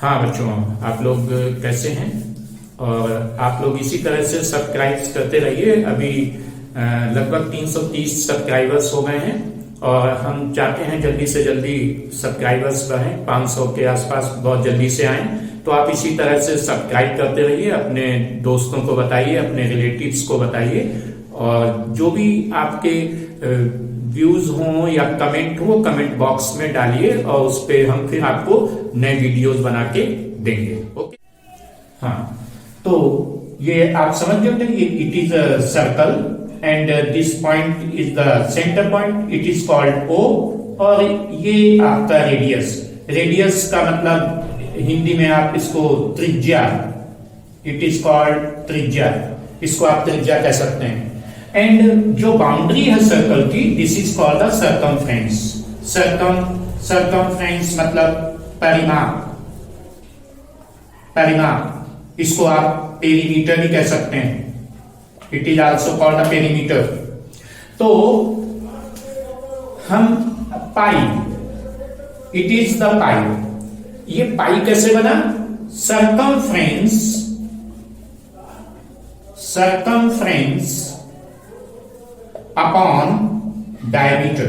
हाँ बच्चों, आप लोग कैसे हैं? और आप लोग इसी तरह से सब्सक्राइब करते रहिए। अभी लगभग 330 सब्सक्राइबर्स हो गए हैं और हम चाहते हैं जल्दी से जल्दी सब्सक्राइबर्स बढ़ें, 500 के आसपास बहुत जल्दी से आएं। तो आप इसी तरह से सब्सक्राइब करते रहिए, अपने दोस्तों को बताइए, अपने रिलेटिव्स को बताइए, और जो भी आपके व्यूज हों या कमेंट हो कमेंट बॉक्स में डालिए और उस पे हम फिर आपको नए वीडियोस बना के देंगे। ओके, हाँ, तो ये आप समझ गए, ये it is a circle and this point is the centre point, it is called O. और ये आपका रेडियस, रेडियस का मतलब हिंदी में आप इसको त्रिज्या, इट इज कॉल्ड त्रिज्या, इसको आप त्रिज्या कह सकते हैं। एंड जो बाउंड्री है सर्कल की, this is called the circumference. Circumference मतलब परिमाप, परिमाप, इसको आप पेरीमीटर भी कह सकते हैं, it is also called the perimeter. तो हम पाई, इट इज द पाई, ये पाई कैसे बना? सर्कमफ्रेंस अपॉन डायमीटर,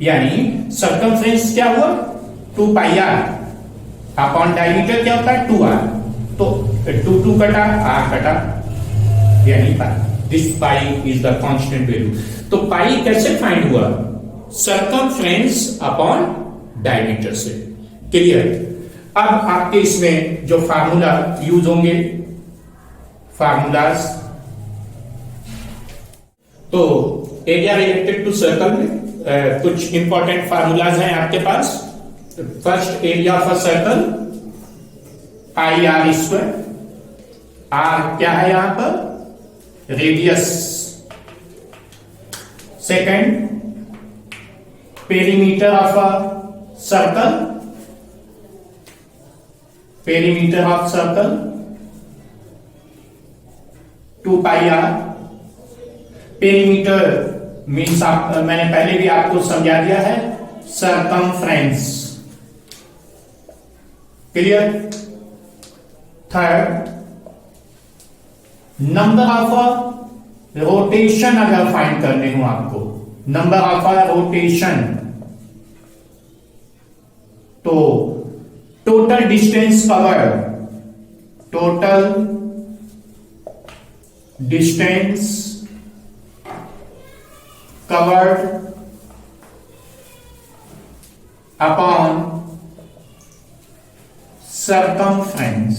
यानी सर्कमफ्रेंस क्या हुआ? 2 पाई आर अपॉन डायमीटर क्या होता है? 2r। तो 2 कटा, r कटा, यानी pi. This pi is the constant value. तो पाई कैसे फाइंड हुआ? सर्कमफ्रेंस अपॉन डायमीटर से। क्लियर? अब आपके इसमें जो फार्मूला यूज होंगे, फार्मूलाज, तो एरिया रिलेटेड टू सर्कल में कुछ इंपॉर्टेंट फार्मूलाज हैं आपके पास। First, area of a circle pi r square, r क्या है यहां पर? Radius. Second, perimeter of a circle, perimeter of circle 2 pi r. Perimeter means मैंने पहले भी आपको समझा दिया है, circumference. Clear? Third, number of rotation अगर फाइंड करने हो आपको, नंबर ऑफ रोटेशन, तो total distance covered, total distance covered upon circumference.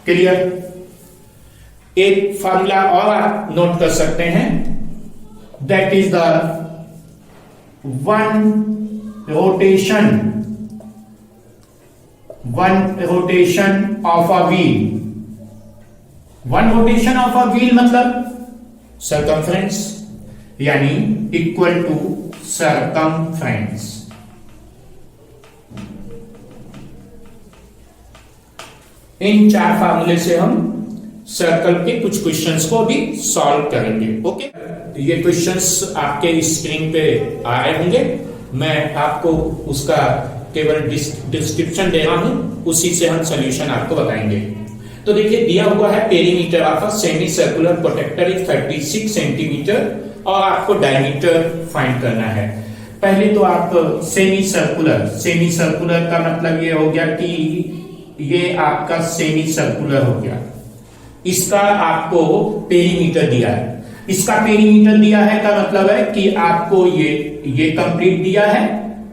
Clear? एक फार्मूला और आप नोट कर सकते हैं, that is the one rotation of a wheel. One rotation of a wheel मतलब सर्कमफ्रेंस, यानी इक्वल टू सर्कमफ्रेंस। इन 4 फार्मूले से हम सर्कल के कुछ क्वेश्चंस को भी सॉल्व करेंगे। ओके, ये क्वेश्चंस आपके स्क्रीन पे आ रहे होंगे, मैं आपको उसका केवल डिस्क्रिप्शन दे रहा हूं, उसी से हम सॉल्यूशन आपको बताएंगे। तो देखिए, दिया हुआ है perimeter of a semi circular protector is 36 centimetre और आपको डायमीटर फाइंड करना है। पहले तो आप सेमी सर्कुलर का मतलब ये हो गया कि ये आपका सेमी सर्कुलर हो गया, इसका आपको पेरीमीटर दिया है। इसका पेरीमीटर दिया है का मतलब है कि आपको ये कंप्लीट दिया है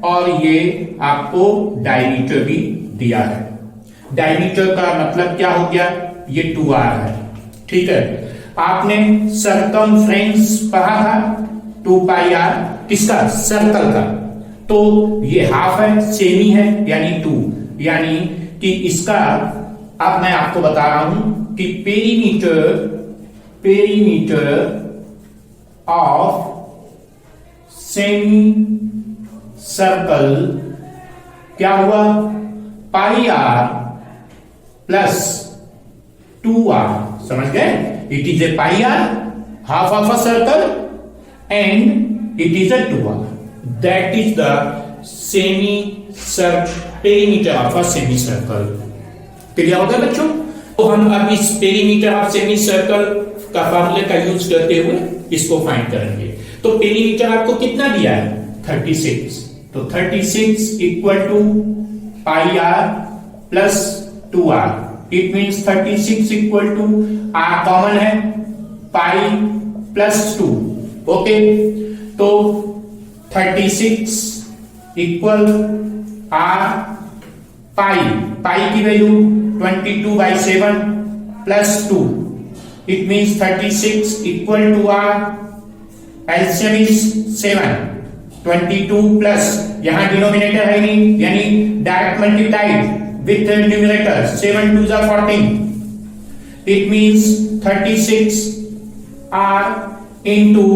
और ये आपको डायमीटर भी दिया है। डायमीटर का मतलब क्या हो गया? ये 2r है। ठीक है, आपने सर्कमफ्रेंस पढ़ा था, 2 पाई आर, किसका? सर्कल का। तो ये हाफ है, सेमी है, यानी 2, यानी कि इसका, अब मैं आपको बता रहा हूं कि पेरीमीटर ऑफ सेमी सर्कल क्या हुआ? Pi r plus 2r। समझ गए? It is a pi r, half of a circle, and it is a 2r. That is the semi perimeter of a semi circle. Clear हो गया बच्चों? तो हम अब इस पेरीमीटर ऑफ सेमी सर्कल का फॉर्मूले का यूज करते हुए इसको फाइंड करेंगे। तो पेरीमीटर आपको कितना दिया है? 36। तो 36 equal to pi r plus 2r। It means 36 equal to r common है, पाई प्लस 2। ओके, तो 36 इक्वल आर पाई की value 22/7 plus 2। It means 36 equal to r LCM is 7, 22 plus यहां डिनोमिनेटर है नहीं, यानी direct multiplied with the numerator 7 2s are 14. It means 36 r into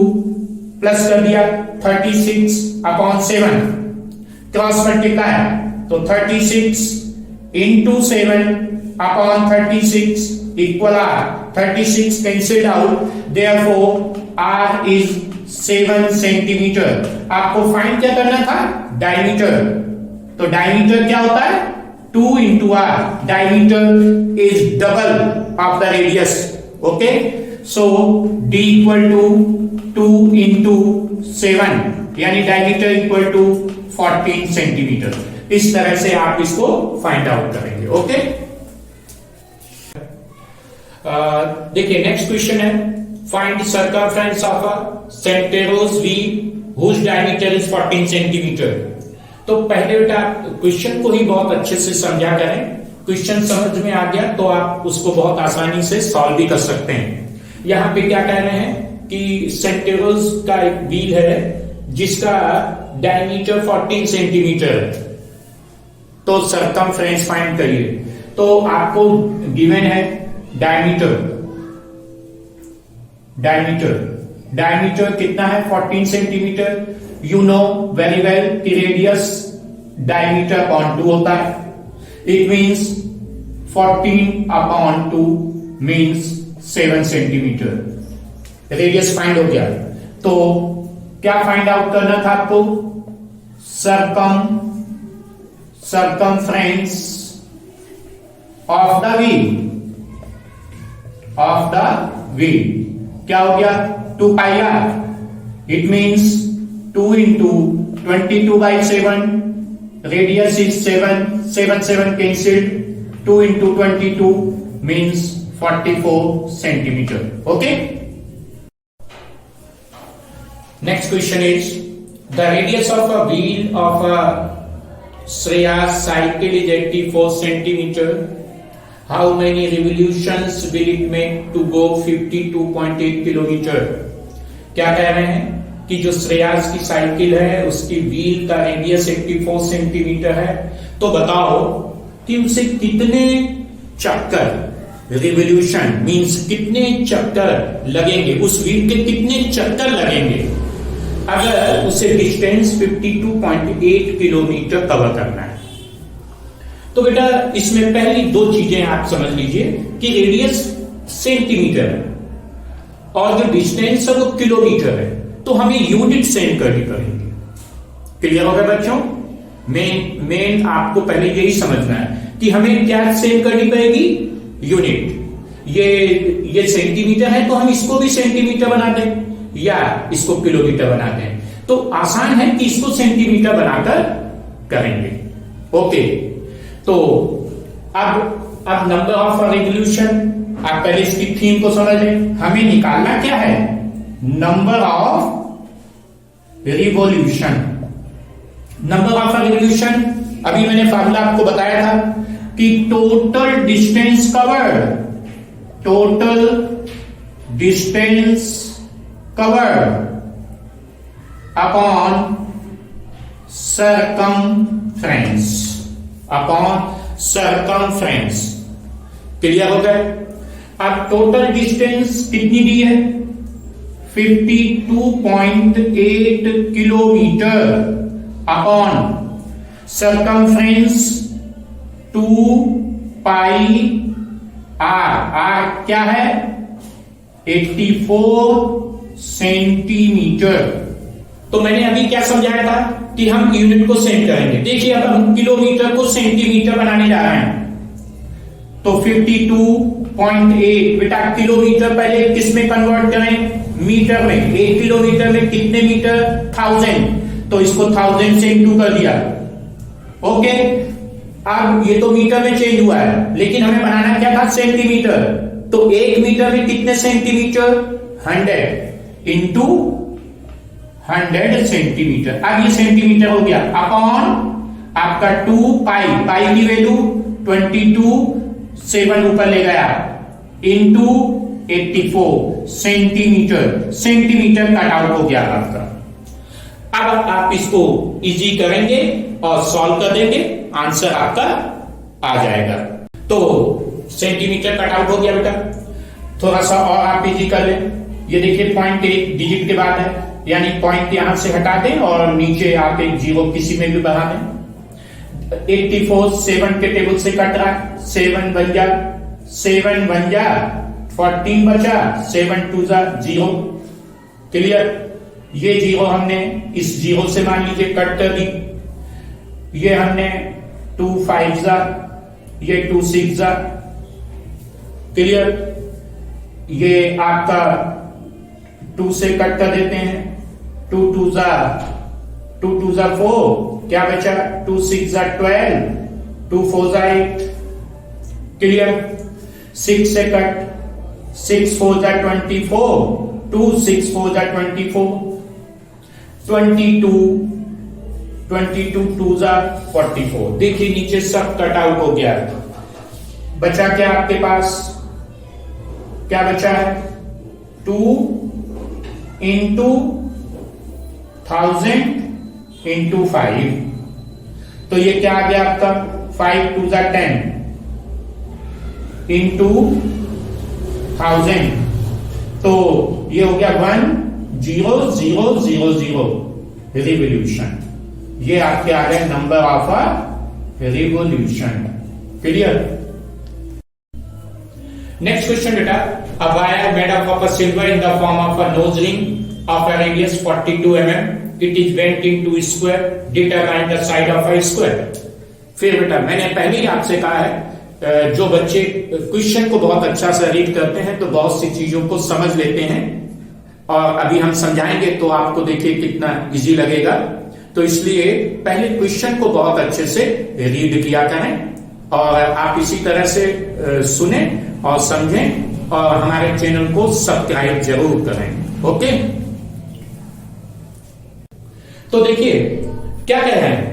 plus कर दिया 36 upon 7 cross multiply, तो 36 into 7 upon 36 equal r। 36 cancelled out, therefore r is 7 centimetre. आपको find क्या करना था? डायमीटर। तो डायमीटर क्या होता है? 2 into r. Diameter is double of the radius. Okay, so d equal to 2 into 7, यानी diameter equal to 14 सेंटीमीटर। इस तरह से आप इसको फाइंड आउट करेंगे। ओके, देखिए नेक्स्ट क्वेश्चन है, फाइंड सर्कमफ्रेंस ऑफ अ सेंटेरोस wheel whose diameter is 14 centimetre. तो पहले बेटा क्वेश्चन को ही बहुत अच्छे से समझा करें। क्वेश्चन समझ में आ गया तो आप उसको बहुत आसानी से सॉल्व भी कर सकते हैं। यहां पे क्या कह रहे हैं कि सेंटेरोस का एक व्हील है जिसका डायमीटर 14 सेंटीमीटर, तो सर्कमफ्रेंस फाइंड करिए। तो आपको गिवन है डायमीटर कितना है? 14 centimetre. You know very well कि रेडियस डायमीटर अपॉन 2 होता है। It means 14 upon 2 means 7 centimetre. Radius find हो गया, तो क्या फाइंड आउट करना था आपको? Circumference of the wheel. क्या हो गया? 2 pi are. It means 2 into 22/7, radius is 7, 7 cancelled, 2 into 22 means 44 centimeter. Okay. Next question is, the radius of a wheel of a Shreyas cycle is 84 centimeter. How many revolutions will it make to go 52.8 kilometer? क्या कह रहे हैं कि जो श्रेयास की cycle है उसकी wheel का रेडियस 84 सेंटीमीटर है, तो बताओ कि उसे कितने चक्कर, रिवोल्यूशन मींस कितने चक्कर लगेंगे, उस व्हील के कितने चक्कर लगेंगे अगर उसे डिस्टेंस 52.8 किलोमीटर कवर करना है। तो बेटा इसमें पहली 2 चीजें आप समझ लीजिए कि रेडियस सेंटीमीटर है और जो डिस्टेंस है वो किलोमीटर है, तो हमें यूनिट सेंड करनी पड़ेगी। क्लियर हो गया बच्चों? मेन आपको पहले यही समझना है कि हमें क्या सेंड करनी पड़ेगी? यूनिट। ये सेंटीमीटर है तो हम इसको भी सेंटीमीटर बना दें या इसको किलोमीटर बना दें, तो आसान है कि इसको सेंटीमीटर बनाकर करेंगे। ओके, तो अब नंबर ऑफ रिवोल्यूशन, आप पहले इसकी थीम को समझ लें। हमें निकालना क्या है? Number of revolution. Number of revolution, अभी मैंने फार्मूला आपको बताया था कि total distance covered upon circumference. Clear हो गया? अब टोटल डिस्टेंस कितनी दी है? 52.8 kilometre upon circumference 2 pi r क्या है? 84 सेंटीमीटर। तो मैंने अभी क्या समझाया था कि हम यूनिट को सेंड करेंगे। देखिए अब हम किलोमीटर को सेंटीमीटर बनाने जा रहे हैं, तो 52.8 बेटा किलोमीटर पहले किस में कन्वर्ट करें, मीटर में। 1 किलोमीटर में कितने मीटर, 1000, तो इसको 1000 से इंटू कर दिया। ओके, अब ये तो मीटर में चेंज हुआ है, लेकिन हमें बनाना क्या था, सेंटीमीटर। तो 1 मीटर में कितने सेंटीमीटर, 100 इंटू 100 सेंटीमीटर। अब ये सेंटीमीटर हो गया अपॉन आपका 2 पाई, पाई की वैल्यू 22, 7 ऊपर ले गया, into 84 centimetre. Centimetre cut out हो गया आपका। अब आप इसको इजी करेंगे और सॉल्व कर देंगे, आंसर आपका आ जाएगा। तो सेंटीमीटर कट आउट हो गया बेटा। थोड़ा सा और आप इजी कर लें। ये देखिए पॉइंट एक डिजिट के बाद है, यानी पॉइंट यहां से हटा दें और नीचे आप एक जीरो किसी में भी बढ़ा दें। 84 7 के टेबल से कट रहा है, 7 बन जा 14 बचा, 7 2 जा 0। क्लियर, ये जीरो हमने इस जीरो से मान लीजिए कट कर दी। ये हमने 2 5 जा, ये 2 6 जा। क्लियर, ये आपका 2 से कट कर देते हैं, 2 2 जा 4, क्या बचा, 2 6 जा 12, 2 4 जा 8। क्लियर, 6 से कट, 6 4 जा 24, 2 6 4 जा 24, 22 2 जा 44। देखिए नीचे सब कट आउट हो गया। बचा क्या आपके पास, क्या बचा है, 2 इंटू 1000 इंटू 5, तो ये क्या आ गया आपका, 5 2 जा 10 इंटू 1000, तो ये हो गया 10000 रिवोल्यूशन। ये आपके आ गए number of a revolution. Clear. Next question बेटा, a wire made up of a silver in the form of a nose ring of a radius 42 mm, it is bent into square, determine the side of a square। फिर बेटा मैंने पहले ही आपसे कहा है, जो बच्चे क्वेश्चन को बहुत अच्छा से रीड करते हैं तो बहुत सी चीजों को समझ लेते हैं, और अभी हम समझाएंगे तो आपको देखिए कितना इजी लगेगा। तो इसलिए पहले क्वेश्चन को बहुत अच्छे से रीड किया करें, और आप इसी तरह से सुने और समझें, और हमारे चैनल को सब्सक्राइब जरूर करें। ओके, तो देखिए क्या कह रहे हैं,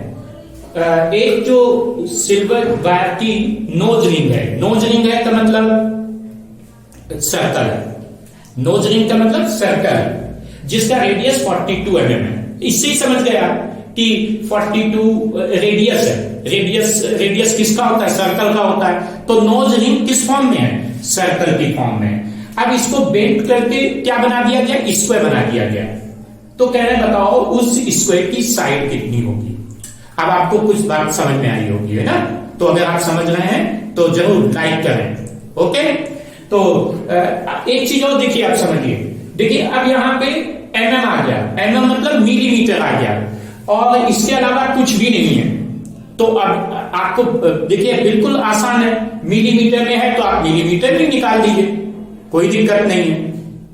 एक जो सिल्वर वायर की नोज रिंग है, नोज रिंग है का मतलब सर्कल है, नोज रिंग का मतलब सर्कल, जिसका रेडियस 42 mm है। इससे ही समझ गया कि 42 रेडियस है। रेडियस किसका होता है, सर्कल का होता है। तो नोज रिंग किस फॉर्म में है, सर्कल की फॉर्म में। अब इसको बेंड करके क्या बना दिया गया, स्क्वायर बना दिया गया। तो कह रहे बताओ उस स्क्वायर की साइड कितनी होगी। अब आपको कुछ बात समझ में आई होगी, है ना। तो अगर आप समझ रहे हैं तो जरूर लाइक करें। ओके, तो एक चीज और देखिए, आप समझिए। देखिए अब यहां पे mm आ गया, mm मतलब मिलीमीटर आ गया, और इसके अलावा कुछ भी नहीं है। तो अब आपको देखिए बिल्कुल आसान है, मिलीमीटर में है तो आप मिलीमीटर भी निकाल दीजिए, कोई दिक्कत नहीं है।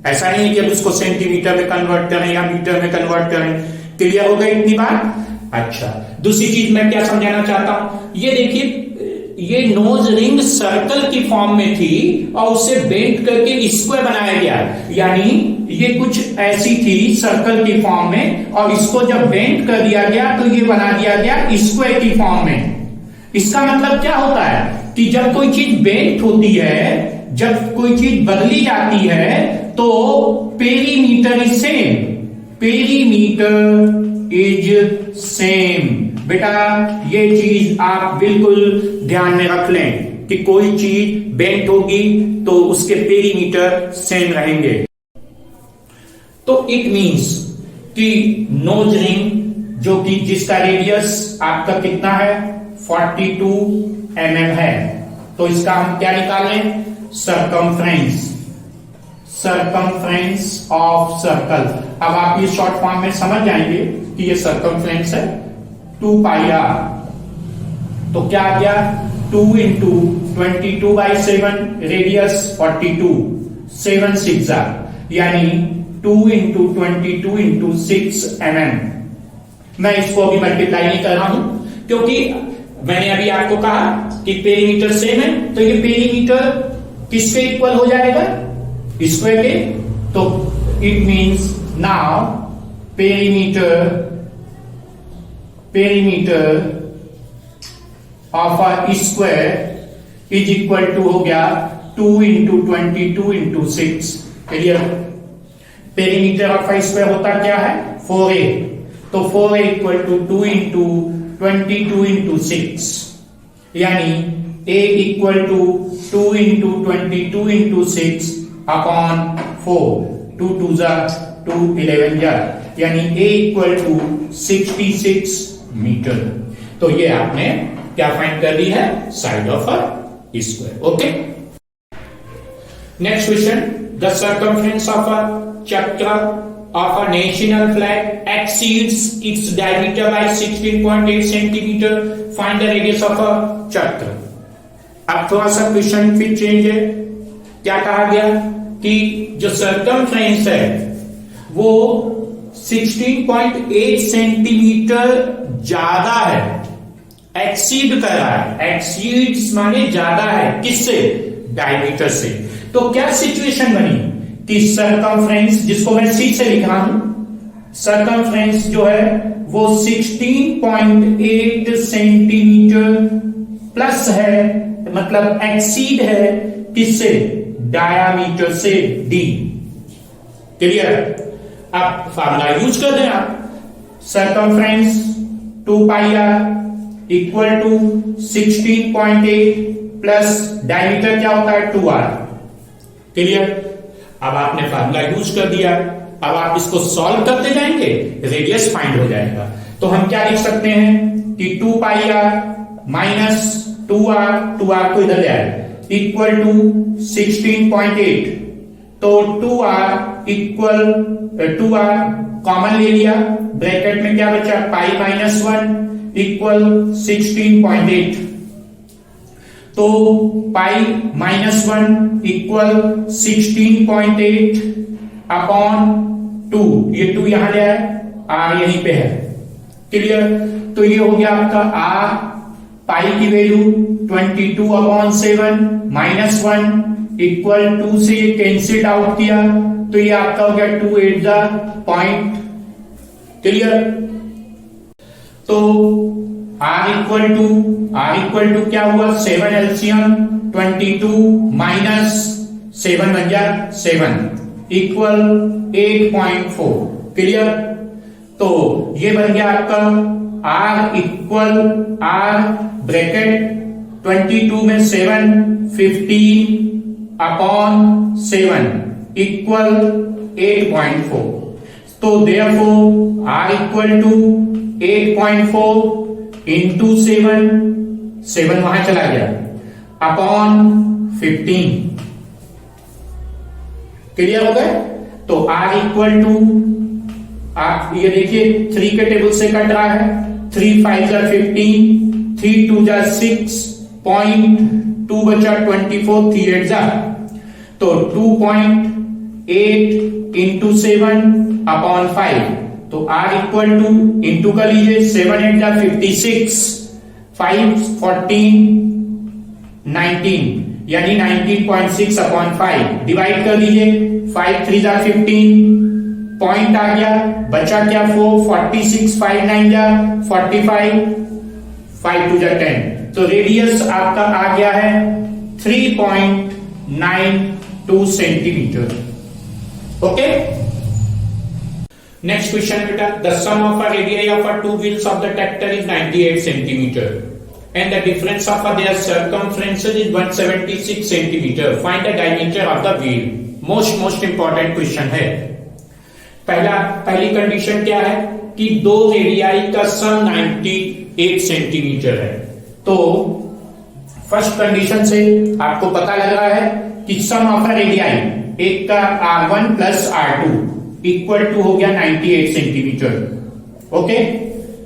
ऐसा नहीं है कि अब उसको सेंटीमीटर में कन्वर्ट करें या मीटर में कन्वर्ट करें। क्लियर हो गई इतनी बात। अच्छा, दूसरी चीज मैं क्या समझाना चाहता हूं, ये देखिए ये नोज रिंग सर्कल की फॉर्म में थी और उसे बेंड करके स्क्वायर बनाया गया, यानी ये कुछ ऐसी थी सर्कल की फॉर्म में, और इसको जब बेंड कर दिया गया तो ये बना दिया गया स्क्वायर की फॉर्म में। इसका मतलब क्या होता है कि जब कोई चीज बेंड होती है, जब कोई चीज बदली जाती है, तो perimeter is same, perimeter is same. बेटा ये चीज आप बिल्कुल ध्यान में रख लें कि कोई चीज बेंट होगी तो उसके पेरीमीटर सेम रहेंगे। तो इट मींस कि नोज रिंग जो कि जिसका रेडियस आपका कितना है 42 mm है, तो इसका हम क्या निकाल लें, सरकमफ्रेंस, सरकमफ्रेंस ऑफ सर्कल। अब आप ये शॉर्ट फॉर्म में समझ जाएंगे कि ये सरकमफ्रेंस है 2 पाई आर, तो क्या आ गया 2 इंटू 22/7 रेडियस 42, 7 6 यानी 2 इंटू 22 इंटू 6 mm। मैं इसको अभी मल्टीप्लाई नहीं कर रहा हूं क्योंकि मैंने अभी आपको कहा कि पेरीमीटर सेम है, तो ये पेरीमीटर किसके इक्वल हो जाएगा, स्क्वायर के। तो it means now perimeter of a square is equal to हो गया 2 into 22 into 6। Clear. Perimeter of a square होता क्या है 4a, तो 4a equal to 2 into 22 into 6 यानी a equal to 2 into 22 into 6 upon 4, 2 2 2 11 यानी a इक्वल टू 66 मीटर। तो ये आपने क्या फाइंड कर ली है, side of a square. Okay, next question, the circumference of अ चक्र of a national flag exceeds its diameter by 16.8 centimeter. Find the radius of a चक्र। अब थोड़ा सा क्वेश्चन फिर चेंज है। क्या कहा गया कि जो सर्कमफ्रेंस है वो 16.8 सेंटीमीटर ज्यादा है, एक्सीड कर रहा है। एक्सीड्स माने ज्यादा है, किससे, डायमीटर से। तो क्या सिचुएशन बनी कि सर्कमफ्रेंस, जिसको मैं सी से लिख रहा हूं, सर्कमफ्रेंस जो है वो 16.8 सेंटीमीटर प्लस है, मतलब एक्सीड है किससे, डायामीटर से, डी। क्लियर। अब फार्मूला यूज कर दें आप, circumference 2 pi r equal to 16.8 plus diameter क्या होता है 2r। क्लियर। अब आपने फार्मूला यूज कर दिया, अब आप इसको सॉल्व करते जाएंगे, रेडियस फाइंड हो जाएगा। तो हम क्या लिख सकते हैं कि 2 पाई आर माइनस 2r को इधर ले आए, इक्वल टू 16.8। तो 2r इक्वल 2r कॉमन ले लिया, ब्रैकेट में क्या बचा, पाई माइनस 1 इक्वल 16.8। तो पाई माइनस 1 इक्वल 16.8 अपॉन 2, ये 2 यहां ले आए, r यहीं पे है। क्लियर। तो ये हो गया आपका r, पाई की वैल्यू 22 अपॉन 7 माइनस 1 इक्वल 2 से ये कैंसिल आउट किया, तो ये आपका हो गया 2 8 जा पॉइंट। क्लियर। तो R इक्वल टू क्या हुआ, 7 एलसीएम 22 माइनस 7 बन गया 7 इक्वल 8.4। क्लियर। तो ये बन गया आपका R इक्वल R ब्रैकेट 22 में 7 15 अपॉन 7 इक्वल 8.4। तो therefore R equal to 8.4 into 7 वहां चला गया अपॉन 15। क्लियर हो गया। तो R इक्वल टू, आप ये देखिए 3 के टेबल से कट रहा है, 3 5 जा 15, 3 2 जा 6 पॉइंट, 2 बचा 24, 3 8 जा, तो 2.8 इंटू 7 अपॉन 5। तो R इक्वल टू इंटू कर लीजिए, 7 8 जा 56, 5 14 19 यानी 19.6 अपॉन 5 डिवाइड कर लीजिए, 5 3 जा 15 पॉइंट आ गया, बचा क्या 4, 46 5 9 जा 45, 5 2 जा 10। तो रेडियस आपका आ गया है 3.92 सेंटीमीटर। ओके। नेक्स्ट क्वेश्चन बेटा, the sum of a radius of a 2 wheels of the tractor is 98 centimeter and the difference of their circumferences is 176 centimeter. Find the diameter of the wheel. Most important question है। पहली condition क्या है कि 2 radii का सम 98 centimetre है। तो first condition से आपको पता लग रहा है कि सम ऑफ अ रेडियाई, एक का R1 plus R2 equal to हो गया 98 सेंटीमीटर। ओके,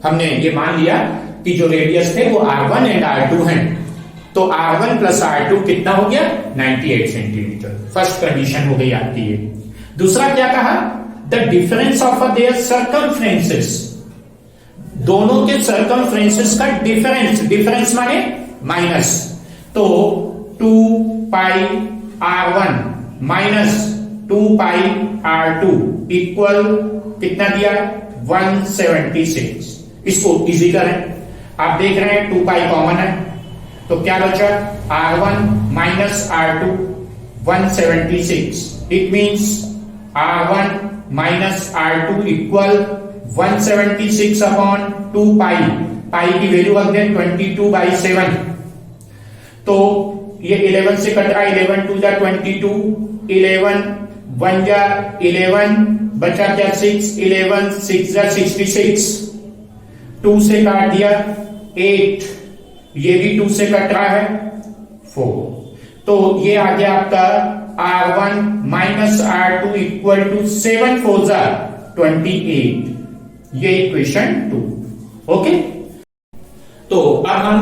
हमने ये मान लिया कि जो रेडियस थे वो R1 एंड R2 हैं, तो R1 प्लस R2 कितना हो गया 98 सेंटीमीटर। फर्स्ट कंडीशन हो गई आपकी ये। दूसरा क्या कहा, the difference of their circumferences, दोनों के सर्कमफ्रेंसेस का डिफरेंस, डिफरेंस माने माइनस, तो 2 पाई R1 माइनस 2 पाई R2 इक्वल कितना दिया 176। इसको इजी करें, आप देख रहे हैं 2 पाई कॉमन है, तो क्या बचा R1 minus R2 176। It means R1 minus R2 equal 176 upon 2 पाई, पाई की वैल्यू रख दें 22/7, तो ये 11 से कट रहा है, 11 2 जा 22, 11 1 जा 11, बचा क्या 6, 11 6 जा 66, 2 से काट दिया 8, ये भी 2 से कट रहा है 4, तो ये आ गया आपका R1 minus R2 equal to 7 4 जा 28, ये इक्वेशन 2। ओके, तो अब हम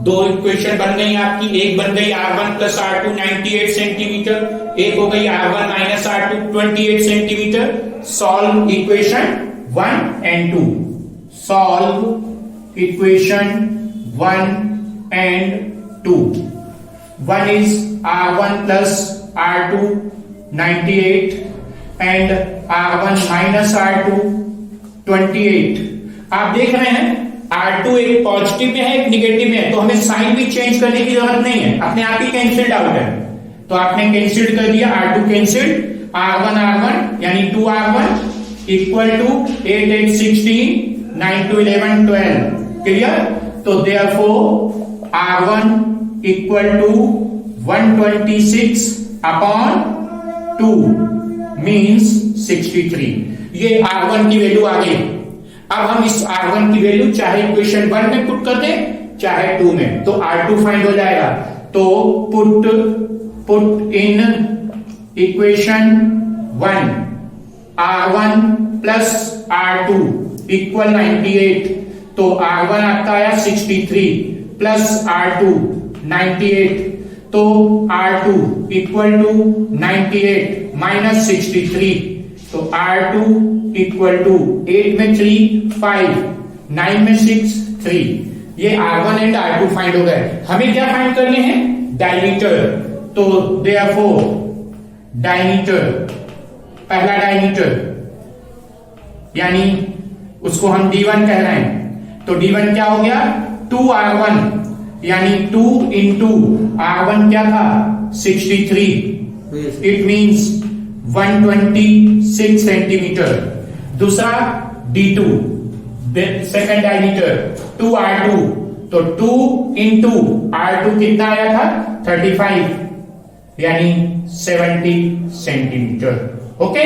दो इक्वेशन बन गई आपकी, एक बन गई R1 प्लस R2 98 सेंटीमीटर, एक हो गई R1 minus R2 28 centimetre. Solve equation 1 and 2, solve equation 1 and 2। 1 is R1 plus R2 98 and R1 minus R2 28। आप देख रहे हैं R2 एक पॉजिटिव में है, एक निगेटिव में है, तो हमें साइन भी चेंज करने की जरूरत नहीं है, अपने आप ही कैंसिल्ड आउट है, तो आपने कैंसिल्ड कर दिया, R2 कैंसिल्ड, R1 यानी 2R1 इक्वल टू 8 8 16 9 2 11 12। क्लियर, तो therefore R1 equal to 126 upon 2 means 63। ये R1 की वैल्यू आ गई। अब हम इस R1 की वैल्यू चाहे इक्वेशन 1 में पुट कर दें चाहे 2 में, तो R2 फाइंड हो जाएगा, तो put in equation 1 R1 plus R2 equal 98, तो R1 आपका आया 63 प्लस R2 98, तो R2 इक्वल टू 98 माइनस 63, तो R2 इक्वल टू 8 में 3 5, 9 में 6 3। ये R1 एंड R2 फाइंड हो गए। हमें क्या फाइंड करने हैं, डायमीटर, तो देयरफॉर डायमीटर, पहला डायमीटर यानी उसको हम D1 कह रहे हैं, तो D1 क्या हो गया 2R1 यानी 2 इंटू R1 क्या था 63, इट मींस 126 सेंटीमीटर। दूसरा D2 सेकंड डायमीटर 2R2, तो 2 इंटू R2 कितना आया था 35 यानी 70 सेंटीमीटर। ओके,